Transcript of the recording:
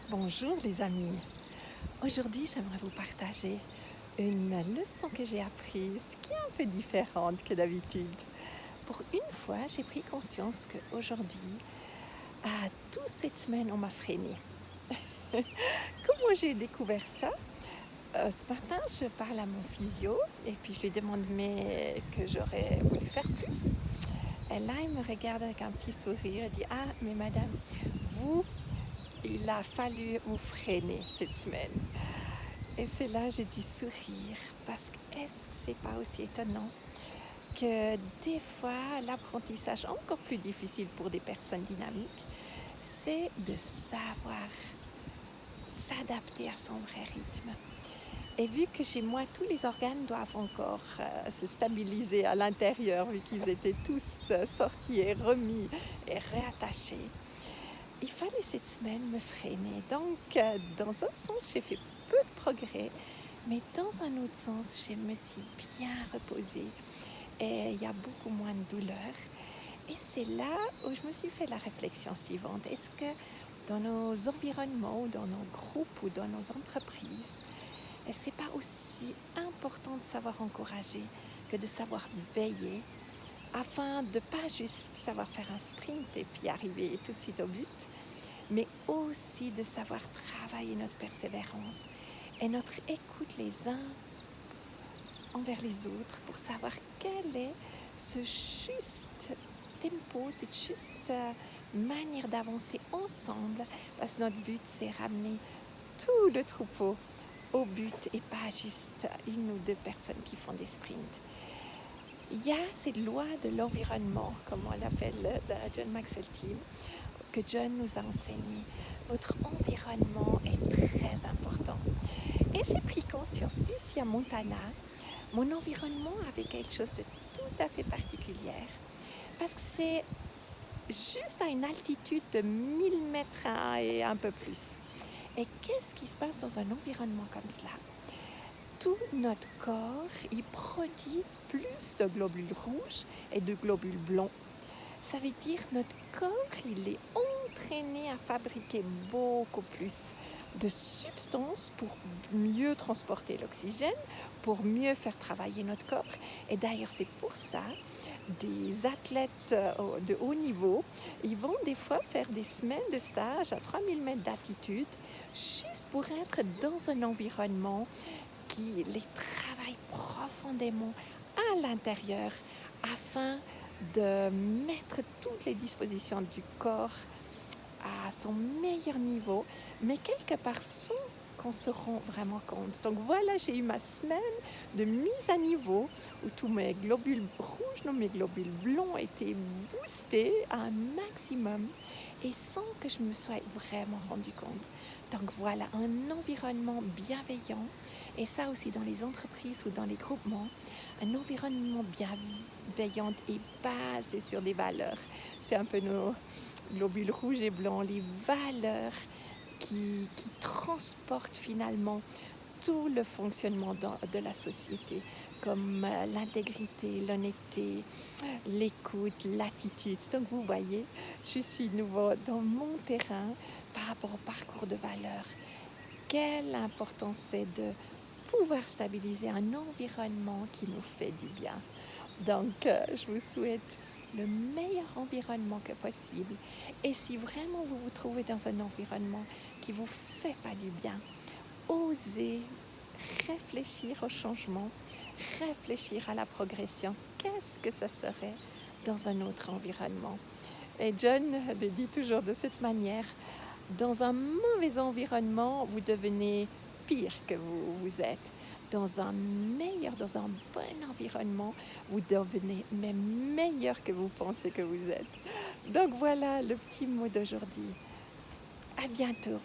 Bonjour les amis. Aujourd'hui, j'aimerais vous partager une leçon que j'ai apprise qui est un peu différente que d'habitude. Pour une fois, j'ai pris conscience qu'aujourd'hui, toute cette semaine, on m'a freiné. Comment j'ai découvert ça? Ce matin, je parle à mon physio et puis je lui demande mais que j'aurais voulu faire plus. Et là, il me regarde avec un petit sourire et dit: «Ah, mais madame, vous, il a fallu vous freiner cette semaine.» Et c'est là j'ai dû sourire parce que est-ce que c'est pas aussi étonnant que des fois l'apprentissage encore plus difficile pour des personnes dynamiques, c'est de savoir s'adapter à son vrai rythme. Et vu que chez moi tous les organes doivent encore se stabiliser à l'intérieur, vu qu'ils étaient tous sortis et remis et réattachés, il fallait cette semaine me freiner. Donc dans un sens j'ai fait peu de progrès, mais dans un autre sens, je me suis bien reposée et il y a beaucoup moins de douleur. Et c'est là où je me suis fait la réflexion suivante. Est-ce que dans nos environnements, ou dans nos groupes ou dans nos entreprises, est-ce que c'est pas aussi important de savoir encourager que de savoir veiller afin de pas juste savoir faire un sprint et puis arriver tout de suite au but, mais aussi de savoir travailler notre persévérance et notre écoute les uns envers les autres pour savoir quel est ce juste tempo, cette juste manière d'avancer ensemble, parce que notre but c'est ramener tout le troupeau au but et pas juste une ou deux personnes qui font des sprints. Il y a cette loi de l'environnement, comme on l'appelle dans John Maxwell Team, que John nous a enseigné. Votre environnement est très important. Et j'ai pris conscience ici à Montana, mon environnement avait quelque chose de tout à fait particulier parce que c'est juste à une altitude de 1000 mètres et un peu plus. Et qu'est-ce qui se passe dans un environnement comme cela? Tout notre corps, il produit plus de globules rouges et de globules blancs. Ça veut dire que notre corps, il est entraîné à fabriquer beaucoup plus de substances pour mieux transporter l'oxygène, pour mieux faire travailler notre corps. Et d'ailleurs, c'est pour ça des athlètes de haut niveau, ils vont des fois faire des semaines de stage à 3000 mètres d'altitude juste pour être dans un environnement qui les travaille profondément à l'intérieur afin de mettre toutes les dispositions du corps à son meilleur niveau, mais quelque part sans qu'on se rend vraiment compte. Donc voilà, j'ai eu ma semaine de mise à niveau où tous mes globules rouges, non, mes globules blancs étaient boostés à un maximum et sans que je me sois vraiment rendu compte. Donc voilà, un environnement bienveillant, et ça aussi dans les entreprises ou dans les groupements, un environnement bienveillant et basé sur des valeurs. C'est un peu nos globules rouges et blancs, les valeurs qui transportent finalement tout le fonctionnement de la société, comme l'intégrité, l'honnêteté, l'écoute, l'attitude. Donc vous voyez, je suis nouveau dans mon terrain par rapport au parcours de valeurs. Quelle importance c'est de pouvoir stabiliser un environnement qui nous fait du bien. Donc, je vous souhaite le meilleur environnement que possible. Et si vraiment vous vous trouvez dans un environnement qui ne vous fait pas du bien, osez réfléchir au changement, réfléchir à la progression. Qu'est-ce que ça serait dans un autre environnement? Et John le dit toujours de cette manière, dans un mauvais environnement, vous devenez pire que vous êtes. Dans un bon environnement, vous devenez même meilleur que vous pensez que vous êtes. Donc voilà le petit mot d'aujourd'hui. À bientôt.